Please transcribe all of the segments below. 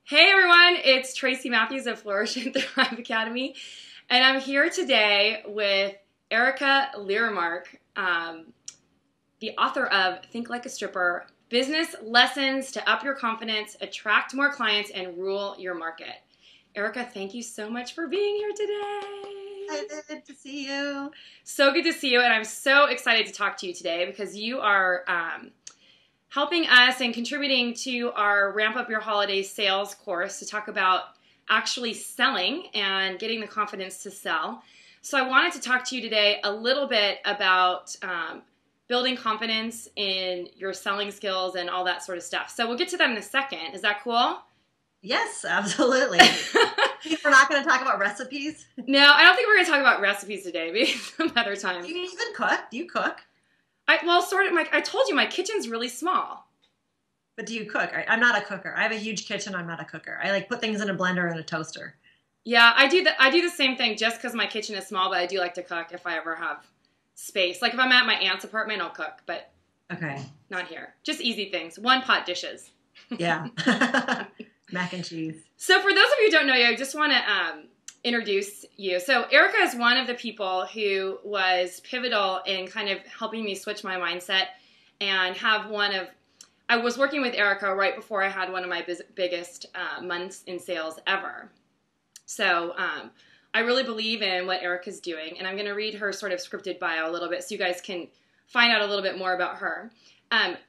Hey everyone, it's Tracy Matthews of Flourish and Thrive Academy, and I'm here today with Erika Lyremark, the author of Think Like a Stripper, Business Lessons to Up Your Confidence, Attract More Clients, and Rule Your Market. Erika, thank you so much for being here today. Hi, good to see you. So good to see you, and I'm so excited to talk to you today because you are helping us and contributing to our Ramp Up Your Holiday sales course to talk about actually selling and getting the confidence to sell. So I wanted to talk to you today a little bit about building confidence in your selling skills and all that sort of stuff. So we'll get to that in a second. Is that cool? Yes, absolutely. We're not going to talk about recipes? No, I don't think we're going to talk about recipes today. Maybe some other time. Do you even cook? Do you cook? Well, sort of. I told you my kitchen's really small. But do you cook? I'm not a cooker. I have a huge kitchen. I'm not a cooker. I like put things in a blender and a toaster. Yeah, I do the same thing just because my kitchen is small, but I do like to cook if I ever have space. Like if I'm at my aunt's apartment, I'll cook, but okay, not here. Just easy things. One pot dishes. Yeah. Mac and cheese. So for those of you who don't know you, I just want to introduce you. So Erika is one of the people who was pivotal in kind of helping me switch my mindset and have I was working with Erika right before I had one of my biggest months in sales ever. So I really believe in what Erika's doing, and I'm going to read her sort of scripted bio a little bit so you guys can find out a little bit more about her.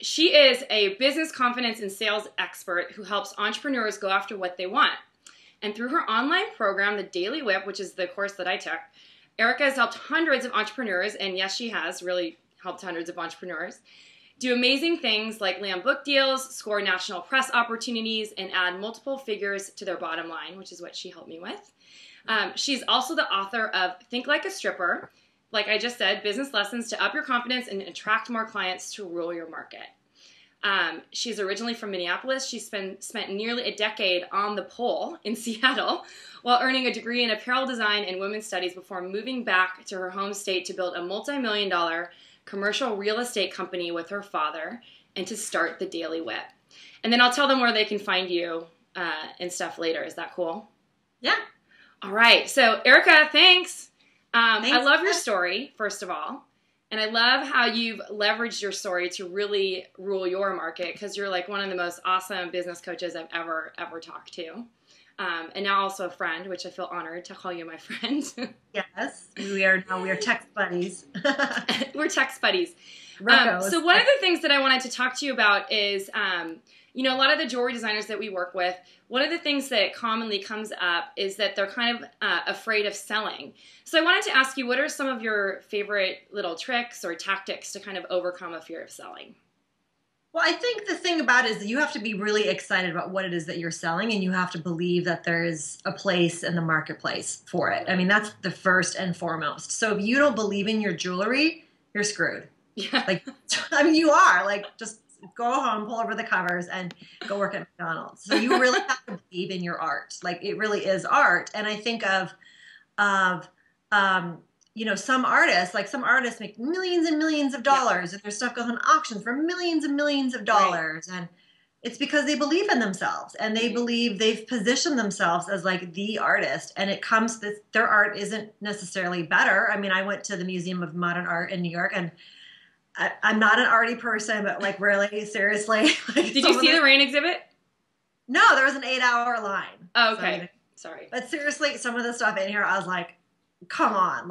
She is a business confidence and sales expert who helps entrepreneurs go after what they want. And through her online program, The Daily Whip, which is the course that I took, Erika has helped hundreds of entrepreneurs, and yes, she has really helped hundreds of entrepreneurs, do amazing things like land book deals, score national press opportunities, and add multiple figures to their bottom line, which is what she helped me with. She's also the author of Think Like a Stripper, like I just said, business lessons to up your confidence and attract more clients to rule your market. She's originally from Minneapolis. She spent nearly a decade on the pole in Seattle while earning a degree in apparel design and women's studies before moving back to her home state to build a multi-million-dollar commercial real estate company with her father and to start the Daily Whip. And then I'll tell them where they can find you and stuff later. Is that cool? Yeah. All right. So Erika, thanks. Thanks. I love your story, first of all. And I love how you've leveraged your story to really rule your market because you're like one of the most awesome business coaches I've ever talked to. And now also a friend, which I feel honored to call you my friend. Yes, we are text buddies. We're text buddies. So So one of the things that I wanted to talk to you about is, a lot of the jewelry designers that we work with, one of the things that commonly comes up is that they're kind of afraid of selling. So I wanted to ask you, what are some of your favorite little tricks or tactics to kind of overcome a fear of selling? Well, I think the thing about it is that you have to be really excited about what it is that you're selling, and you have to believe that there is a place in the marketplace for it. I mean, that's the first and foremost. So if you don't believe in your jewelry, you're screwed. Yeah. You are. Just go home, pull over the covers, and go work at McDonald's. So you really have to believe in your art. It really is art. And I think of some artists make millions and millions of dollars, and their stuff goes on auctions for millions and millions of dollars. Right. And it's because they believe in themselves, and they believe they've positioned themselves as like the artist. And their art isn't necessarily better. I mean, I went to the Museum of Modern Art in New York, and I'm not an arty person, but really, seriously. Did you see the rain exhibit? No, there was an 8-hour line. Oh, okay. Sorry. But seriously, some of the stuff in here, I was like, come on,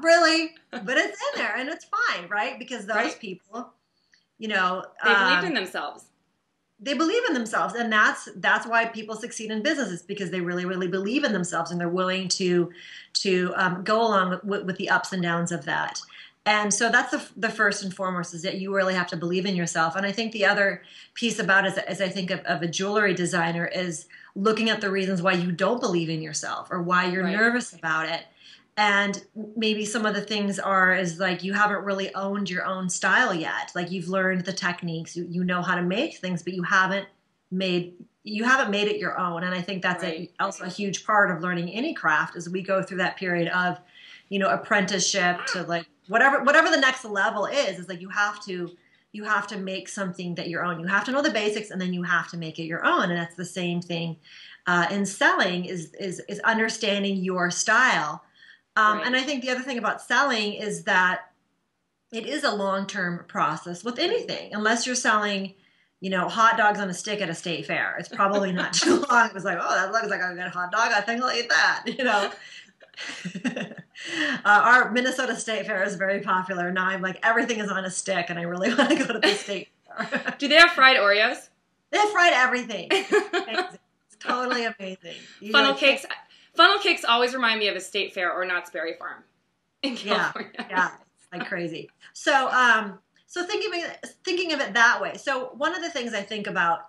really? But it's in there, and it's fine, right? Because those people, they believed in themselves. They believe in themselves, and that's why people succeed in business, is because they really, really believe in themselves, and they're willing to go along with the ups and downs of that. And so that's the first and foremost, is that you really have to believe in yourself. And I think the other piece about it, as I think of a jewelry designer, is looking at the reasons why you don't believe in yourself or why you're nervous about it. And maybe some of the things is you haven't really owned your own style yet. Like, you've learned the techniques, you know how to make things, but you haven't made it your own. And I think that's also a huge part of learning any craft, as we go through that period of, apprenticeship to whatever the next level is you have to you have to make something that your own. You have to know the basics, and then you have to make it your own. And that's the same thing in selling is understanding your style. Right. And I think the other thing about selling is that it is a long-term process with anything, unless you're selling, hot dogs on a stick at a state fair. It's probably not too long. It was like, oh, that looks like a good hot dog. I think I'll eat that, Our Minnesota State Fair is very popular. Now I'm like, everything is on a stick, and I really want to go to the state fair. Do they have fried Oreos? They have fried everything. It's totally amazing. Funnel cakes. Funnel cakes always remind me of a state fair or Knott's Berry Farm in California. Yeah, it's like crazy. So, so thinking of it that way. So one of the things I think about,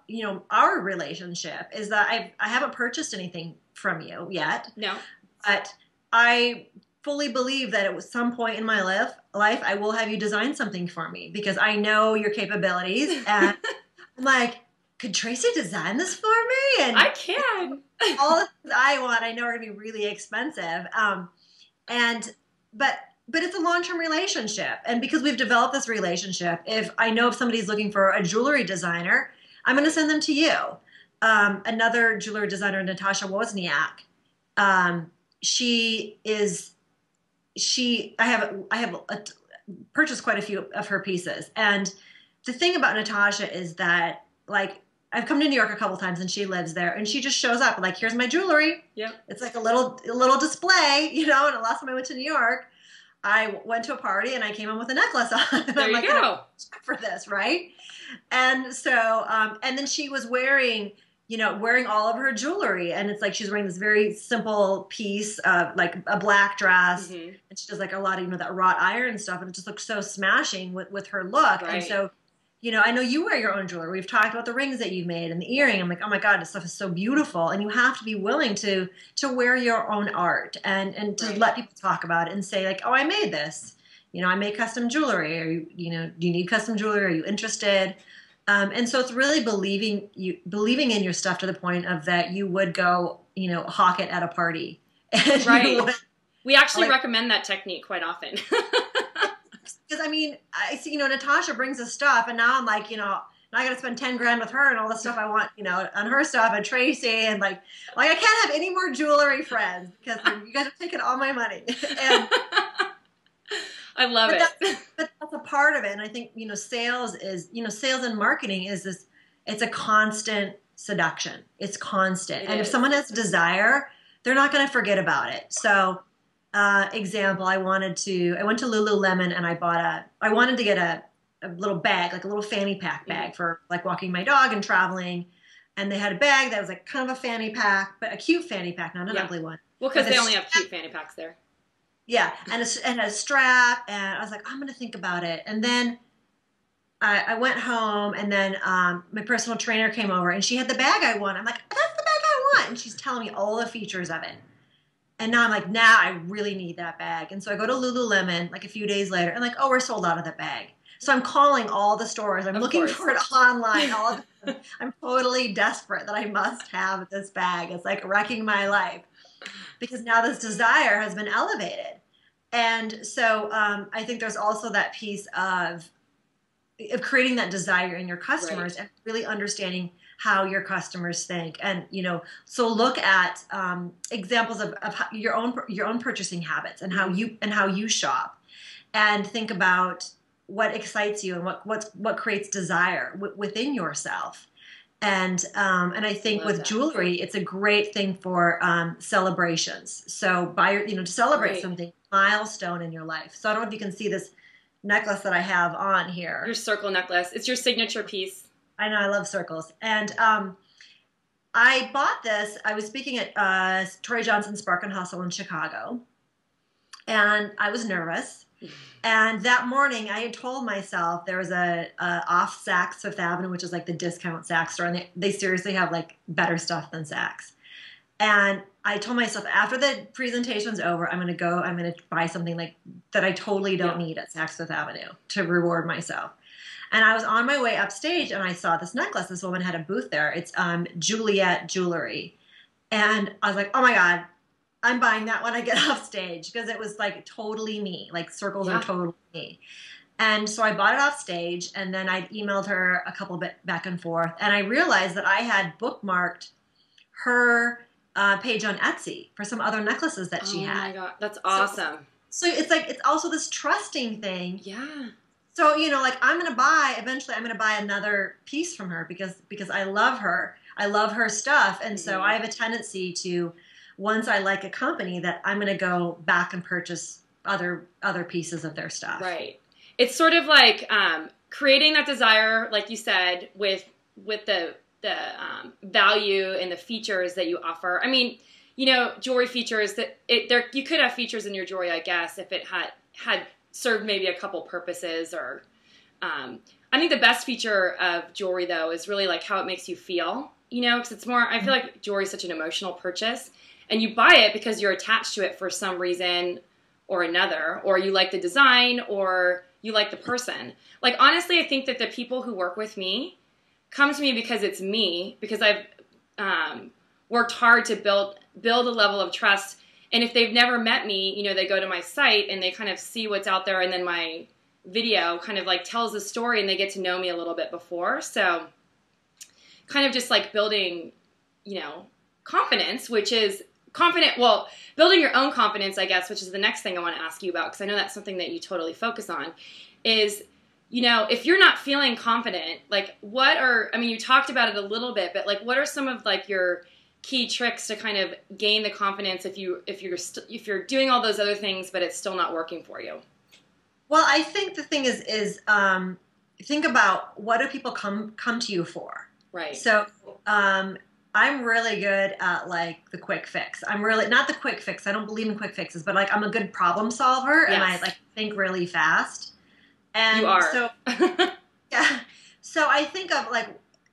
our relationship is that I haven't purchased anything from you yet. No. But I fully believe that at some point in my life I will have you design something for me, because I know your capabilities, and I'm like, could Tracy design this for me? And I can. all the things I want, I know are going to be really expensive. But it's a long-term relationship. And because we've developed this relationship, if somebody's looking for a jewelry designer, I'm going to send them to you. Another jewelry designer, Natasha Wozniak, I have purchased quite a few of her pieces. And the thing about Natasha is that, like, I've come to New York a couple times, and she lives there, and she just shows up like, here's my jewelry. Yep. It's like a little display, and the last time I went to New York, I went to a party and I came in with a necklace on. There you go. For this, right? And so, and then she was wearing all of her jewelry, and it's like she's wearing this very simple piece of like a black dress, and she does like a lot of that wrought iron stuff, and it just looks so smashing with her look. Right. And so, I know you wear your own jewelry. We've talked about the rings that you've made and the earring. I'm like, oh my God, this stuff is so beautiful. And you have to be willing to wear your own art and to Right. let people talk about it and say like, oh, I made this. I make custom jewelry. Or do you need custom jewelry? Are you interested? And so it's really believing in your stuff to the point of that you would go, hawk it at a party. And Right. We actually recommend that technique quite often. Because I see, Natasha brings us stuff, and now I'm like, now I got to spend 10 grand with her and all the stuff I want, on her stuff, and Tracy, and like I can't have any more jewelry friends because you guys are taking all my money. And I love it. But that's a part of it, and I think sales and marketing is this. It's a constant seduction. It's constant, and if someone has desire, they're not going to forget about it. So. Example, I went to Lululemon, and I wanted to get a little bag, like a little fanny pack bag for like walking my dog and traveling. And they had a bag that was like kind of a fanny pack, but a cute fanny pack, not an ugly one. Well, because they only have cute fanny packs there. Yeah. And it had a strap, and I was like, I'm going to think about it. And then I went home, and then my personal trainer came over, and she had the bag I want. I'm like, that's the bag I want. And she's telling me all the features of it. And now I'm like, I really need that bag. And so I go to Lululemon like a few days later, and like, oh, we're sold out of that bag. So I'm calling all the stores. I'm looking for it online. I'm totally desperate that I must have this bag. It's like wrecking my life because now this desire has been elevated. And so I think there's also that piece of creating that desire in your customers, right, and really understanding how your customers think. And, so look at examples of your own purchasing habits and how you shop, and think about what excites you and what creates desire within yourself. And I think with jewelry, it's a great thing for celebrations. So to celebrate something, milestone in your life. So I don't know if you can see this necklace that I have on here. Your circle necklace. It's your signature piece. I know, I love circles. And I bought this. I was speaking at Tori Johnson's Spark and Hustle in Chicago, and I was nervous. And that morning, I had told myself there was a off Saks Fifth Avenue, which is like the discount Saks store, and they seriously have like better stuff than Saks. And I told myself after the presentation's over, I'm going to buy something like that I totally don't need at Saks Fifth Avenue to reward myself. And I was on my way upstage, and I saw this necklace. This woman had a booth there. It's Juliet Jewelry. And I was like, oh my God, I'm buying that when I get off stage, because it was like totally me. Like circles are totally me. And so I bought it off stage, and then I emailed her a couple bit back and forth, and I realized that I had bookmarked her page on Etsy for some other necklaces that she had. Oh my God, that's awesome. So it's like, it's also this trusting thing. Yeah. So, you know, like eventually I'm going to buy another piece from her because I love her. I love her stuff. And so I have a tendency to, once I like a company, that I'm going to go back and purchase other pieces of their stuff. Right. It's sort of like creating that desire, like you said, with the value and the features that you offer. I mean, you know, jewelry features you could have features in your jewelry, I guess, if it had served maybe a couple purposes. Or I think the best feature of jewelry, though, is really like how it makes you feel. You know, because it's more. I feel like jewelry is such an emotional purchase, and you buy it because you're attached to it for some reason or another, or you like the design, or you like the person. Like, honestly, I think that the people who work with me come to me because it's me, because I've worked hard to build a level of trust. And if they've never met me, you know, they go to my site and they kind of see what's out there, and then my video kind of like tells the story, and they get to know me a little bit before. So kind of just like building, you know, confidence, which is building your own confidence, I guess, which is the next thing I want to ask you about, because I know that's something that you totally focus on, is, you know, if you're not feeling confident, like you talked about it a little bit, but like, what are some of like your key tricks to kind of gain the confidence if you're doing all those other things, but it's still not working for you? Well, I think the thing is think about, what do people come to you for? Right. So, I'm really good at like the quick fix. I'm really not the quick fix. I don't believe in quick fixes, but like I'm a good problem solver, and I like think really fast. And you are. So yeah. So I think of like,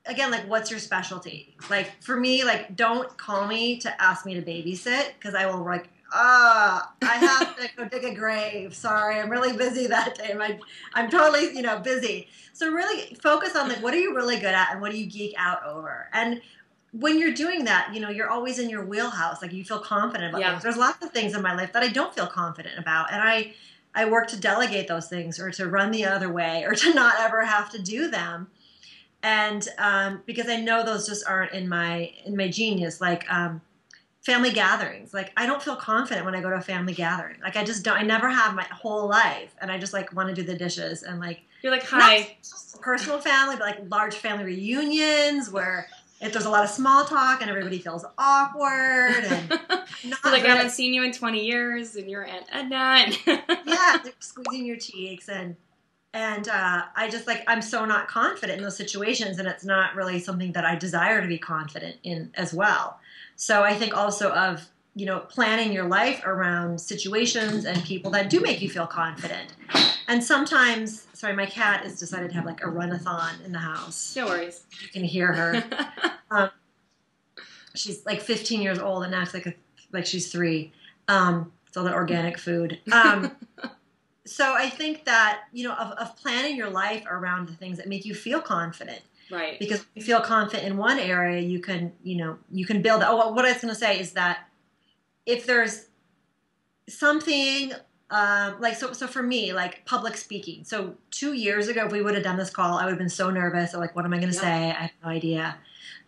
again, like, what's your specialty? Like for me, like, don't call me to ask me to babysit, because I will like, I have to go dig a grave. Sorry, I'm really busy that day. I'm totally, you know, busy. So really focus on like, what are you really good at, and what do you geek out over? And when you're doing that, you know, you're always in your wheelhouse. Like, you feel confident about things. There's lots of things in my life that I don't feel confident about, and I work to delegate those things, or to run the other way, or to not ever have to do them. And because I know those just aren't in my genius. Like family gatherings, like I don't feel confident when I go to a family gathering. Like I just don't. I never have my whole life, and I just like want to do the dishes, and like you're like, hi. Not just personal family, but like large family reunions where if there's a lot of small talk and everybody feels awkward, and like, I haven't seen you in 20 years, and you're Aunt Edna. Yeah, they're squeezing your cheeks, and I just like, I'm so not confident in those situations, and it's not really something that I desire to be confident in as well. So I think also of, you know, planning your life around situations and people that do make you feel confident. And sometimes, sorry, my cat has decided to have like a run-a-thon in the house. No worries. You can hear her. She's like 15 years old and acts like she's 3. It's all that organic food. So I think that, you know, of planning your life around the things that make you feel confident. Right. Because if you feel confident in one area, you can build. Oh, what I was going to say is that if there's something like, so for me, like public speaking. So 2 years ago, if we would have done this call, I would have been so nervous. Like, what am I going to say? I have no idea.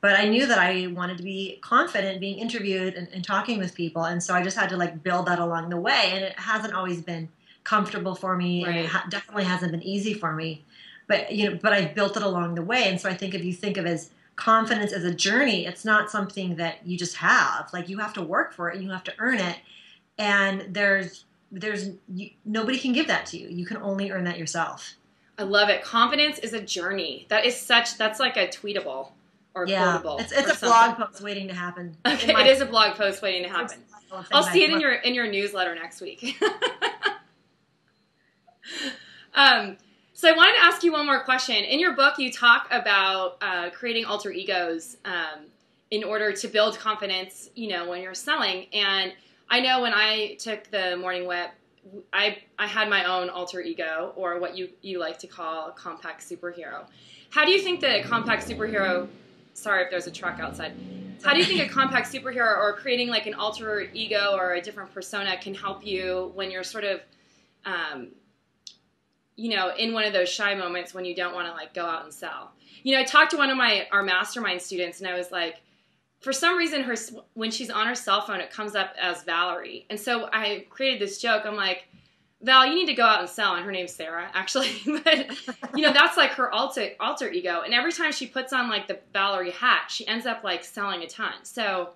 But I knew that I wanted to be confident being interviewed and talking with people. And so I just had to like build that along the way. And it hasn't always been comfortable for me. Right. And it definitely hasn't been easy for me. But, you know, but I've built it along the way. And so I think if you think of as confidence as a journey, it's not something that you just have. Like, you have to work for it, and you have to earn it. And nobody can give that to you. You can only earn that yourself. I love it. Confidence is a journey. That's like a tweetable or quotable. It's a blog post waiting to happen. Okay, it is a blog post waiting to happen. I'll see it in your newsletter next week. So I wanted to ask you one more question. In your book, you talk about creating alter egos in order to build confidence, you know, when you're selling. And I know when I took the morning whip, I had my own alter ego, or what you like to call a compact superhero. How do you think that a compact superhero, sorry if there's a truck outside, how do you think a compact superhero or creating like an alter ego or a different persona can help you when you're sort of in one of those shy moments when you don't want to like go out and sell. I talked to one of our mastermind students, and I was like, for some reason, when she's on her cell phone, it comes up as Valerie. And so I created this joke. I'm like, Val, you need to go out and sell. And her name's Sarah, actually. But, that's like her alter ego. And every time she puts on like the Valerie hat, she ends up like selling a ton. So,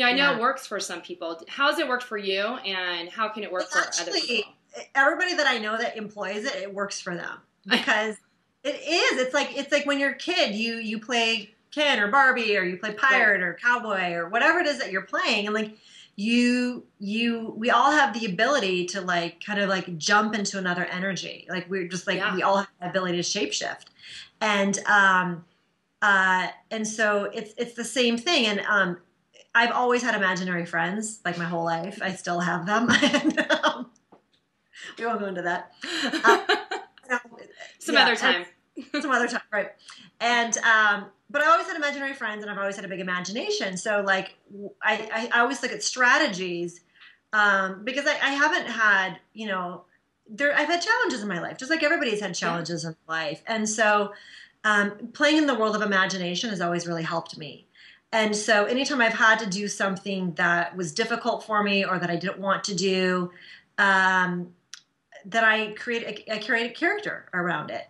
I know it works for some people. How has it worked for you? And how can it work for other people? Everybody that I know that employs it, it works for them. Because it is. It's like when you're a kid, you play Ken or Barbie, or you play pirate or cowboy or whatever it is that you're playing, and like we all have the ability to like kind of like jump into another energy. Like we're just like we all have the ability to shapeshift, and so it's the same thing. And I've always had imaginary friends like my whole life. I still have them. And, we won't go into that. Some other time, right? And but I always had imaginary friends, and I've always had a big imagination. So like I always look at strategies because I haven't had, I've had challenges in my life, just like everybody's had challenges in life. And so playing in the world of imagination has always really helped me. And so anytime I've had to do something that was difficult for me or that I didn't want to do, that I create a character around it.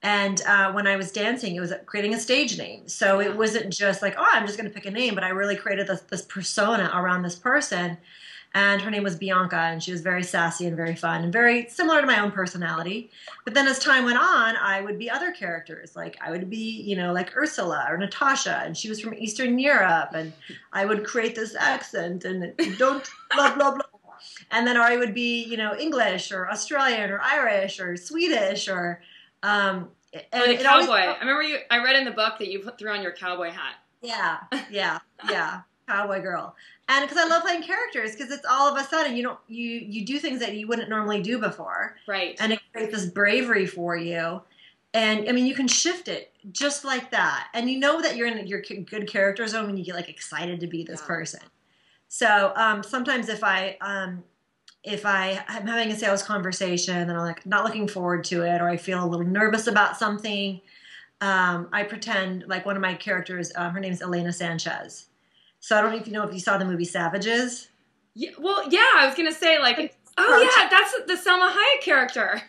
And when I was dancing, it was creating a stage name. So it wasn't just like, oh, I'm just going to pick a name, but I really created this persona around this person. And her name was Bianca, and she was very sassy and very fun and very similar to my own personality. But then as time went on, I would be other characters. Like I would be, like Ursula or Natasha, and she was from Eastern Europe. And I would create this accent and don't blah, blah, blah. And then I would be, English or Australian or Irish or Swedish or... and the cowboy. I remember I read in the book that you threw on your cowboy hat. Yeah. Cowboy girl. And because I love playing characters, because it's all of a sudden, you do things that you wouldn't normally do before. Right. And it creates this bravery for you. And I mean, you can shift it just like that. And you know that you're in your good character zone when you get like excited to be this person. So sometimes if I'm having a sales conversation and I'm like not looking forward to it, or I feel a little nervous about something, I pretend like one of my characters, her name's Elena Sanchez. So I don't know if you saw the movie Savages. Yeah, well, yeah, I was going to say like, that's the Selma Hayek character.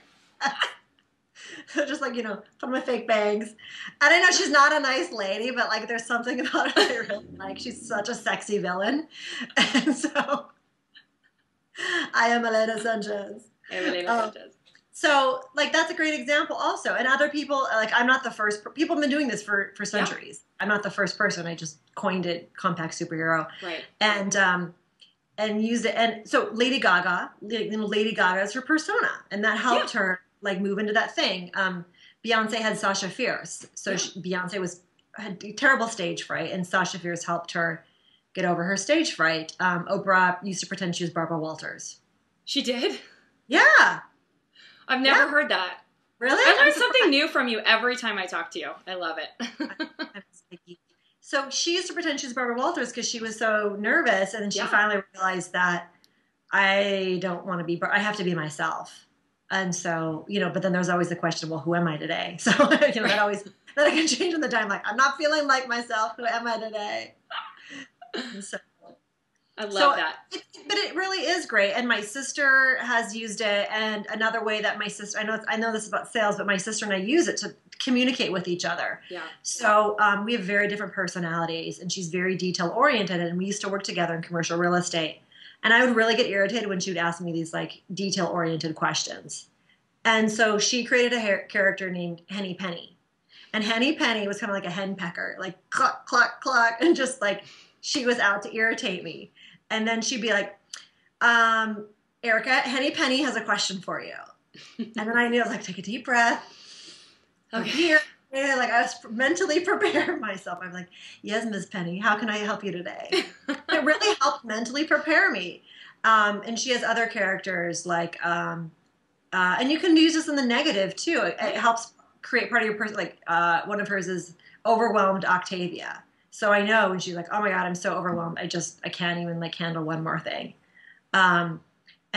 Just like, put my fake bangs. And I know she's not a nice lady, but like there's something about her I really like. She's such a sexy villain. And so I am Elena Sanchez. So like that's a great example also. And other people, like I'm not the first. People have been doing this for centuries. Yeah. I'm not the first person. I just coined it compact superhero. Right. And used it. And so Lady Gaga is her persona. And that helped her like move into that thing. Beyonce had Sasha Fierce. So Beyonce had terrible stage fright, and Sasha Fierce helped her get over her stage fright. Oprah used to pretend she was Barbara Walters. She did? Yeah. I've never heard that. Really? I learn something new from you every time I talk to you. I love it. So she used to pretend she was Barbara Walters because she was so nervous, and then she finally realized that I don't want to be, I have to be myself. And so, but then there's always the question, well, who am I today? So, that I can change in the time. Like, I'm not feeling like myself. Who am I today? So, I love that. But it really is great. And my sister has used it. And another way that my sister, I know this is about sales, but my sister and I use it to communicate with each other. Yeah. So we have very different personalities, and she's very detail oriented. And we used to work together in commercial real estate. And I would really get irritated when she would ask me these like detail oriented questions. And so she created a character named Henny Penny. And Henny Penny was kind of like a hen pecker, like cluck, cluck, cluck. And just like she was out to irritate me. And then she'd be like, Erika, Henny Penny has a question for you. And then I knew, I was like, take a deep breath. Okay. Here. And like I was mentally preparing myself. I'm like, yes, Ms. Penny, how can I help you today? It really helped mentally prepare me. And she has other characters like, and you can use this in the negative too. It helps create part of your person. Like one of hers is overwhelmed Octavia. So I know when she's like, oh my God, I'm so overwhelmed. I can't even like handle one more thing. And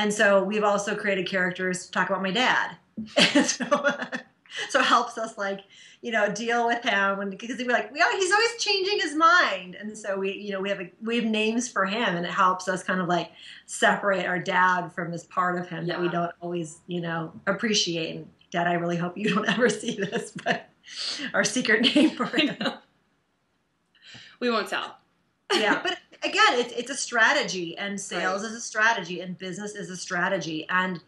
so we've also created characters to talk about my dad. And so it helps us like, deal with him because we're like, yeah, he's always changing his mind. And so we have names for him, and it helps us kind of like separate our dad from this part of him that we don't always, appreciate. And Dad, I really hope you don't ever see this, but our secret name for him. We won't tell. Yeah, but again, it's a strategy, and sales is a strategy, and business is a strategy, and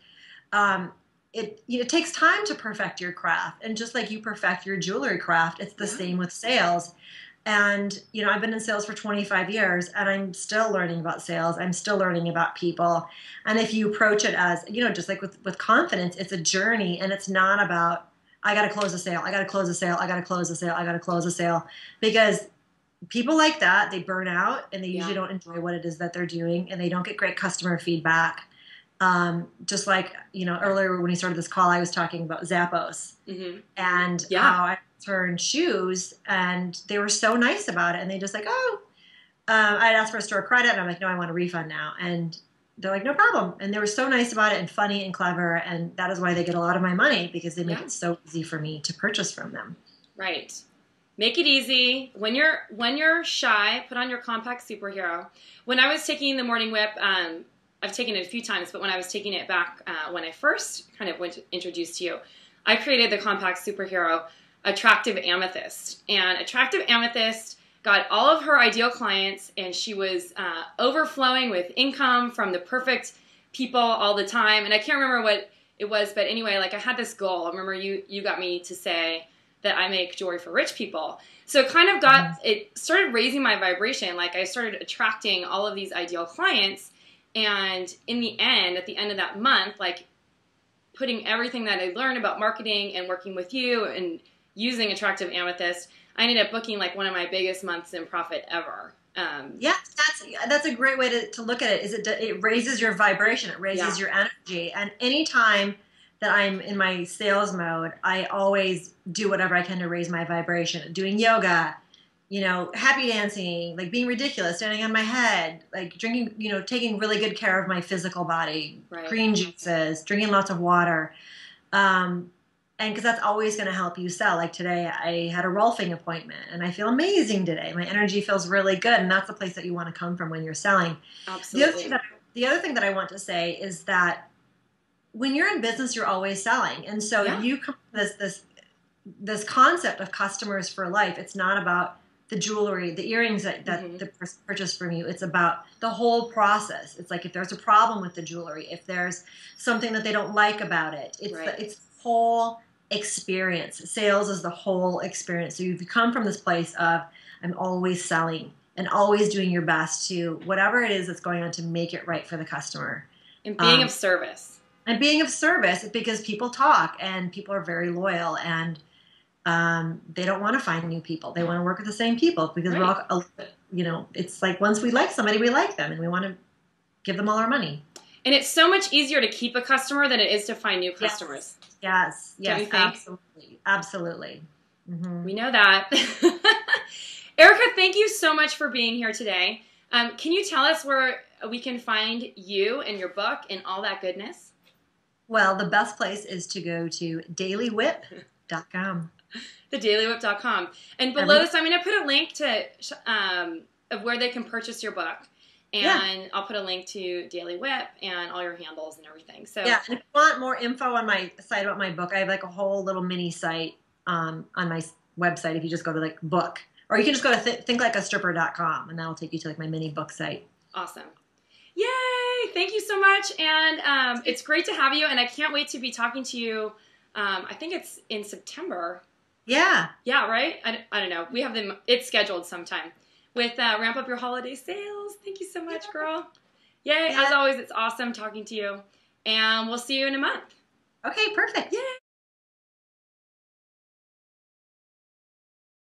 it takes time to perfect your craft, and just like you perfect your jewelry craft, it's the same with sales. And I've been in sales for 25 years, and I'm still learning about sales. I'm still learning about people, and if you approach it as just like with confidence, it's a journey, and it's not about I got to close a sale, I got to close a sale, I got to close a sale, I got to close a sale, because people like that, they burn out, and they usually don't enjoy what it is that they're doing, and they don't get great customer feedback. Just like, earlier when we started this call, I was talking about Zappos and how I returned shoes, and they were so nice about it. And they just like, I'd asked for a store credit, and I'm like, no, I want a refund now. And they're like, no problem. And they were so nice about it, and funny and clever. And that is why they get a lot of my money, because they make it so easy for me to purchase from them. Right. Make it easy. When you're shy, put on your compact superhero. When I was taking the morning whip, I've taken it a few times, but when I was taking it back when I first kind of introduced to you, I created the compact superhero, Attractive Amethyst. And Attractive Amethyst got all of her ideal clients, and she was overflowing with income from the perfect people all the time. And I can't remember what it was, but anyway, like I had this goal. I remember you got me to say that I make jewelry for rich people. So it kind of it started raising my vibration. Like I started attracting all of these ideal clients. And in the end, at the end of that month, like putting everything that I learned about marketing and working with you and using Attractive Amethyst, I ended up booking like one of my biggest months in profit ever. That's a great way to look at it. It raises your vibration, it raises your energy. And anytime that I'm in my sales mode, I always do whatever I can to raise my vibration. Doing yoga, happy dancing, like being ridiculous, standing on my head, like drinking, taking really good care of my physical body, green juices, drinking lots of water. And because that's always going to help you sell. Like today, I had a Rolfing appointment, and I feel amazing today. My energy feels really good, and that's the place that you want to come from when you're selling. Absolutely. The other thing that I want to say is that when you're in business, you're always selling. And so you come to this concept of customers for life. It's not about the jewelry, the earrings that the person purchased from you. It's about the whole process. It's like if there's a problem with the jewelry, if there's something that they don't like about it, it's the whole experience. Sales is the whole experience. So you come from this place of I'm always selling and always doing your best to whatever it is that's going on to make it right for the customer. And being of service. And being of service, because people talk, and people are very loyal, and they don't want to find new people. They want to work with the same people, because we're all, it's like once we like somebody, we like them, and we want to give them all our money. And it's so much easier to keep a customer than it is to find new customers. Yes, absolutely. Mm-hmm. We know that. Erika, thank you so much for being here today. Can you tell us where we can find you and your book and all that goodness? Well, the best place is to go to dailywhip.com. Thedailywhip.com. And below this, I'm going to put a link to of where they can purchase your book. And I'll put a link to Daily Whip and all your handles and everything. So and if you want more info on my site about my book, I have like a whole little mini site on my website. If you just go to like book, or you can just go to thinklikeastripper.com, and that'll take you to like my mini book site. Awesome. Yay! Thank you so much. And it's great to have you. And I can't wait to be talking to you. I think it's in September. Yeah. Yeah, right? I don't know. We have them. It's scheduled sometime with Ramp Up Your Holiday Sales. Thank you so much, girl. Yay. As always, it's awesome talking to you. And we'll see you in a month. Okay, perfect. Yay.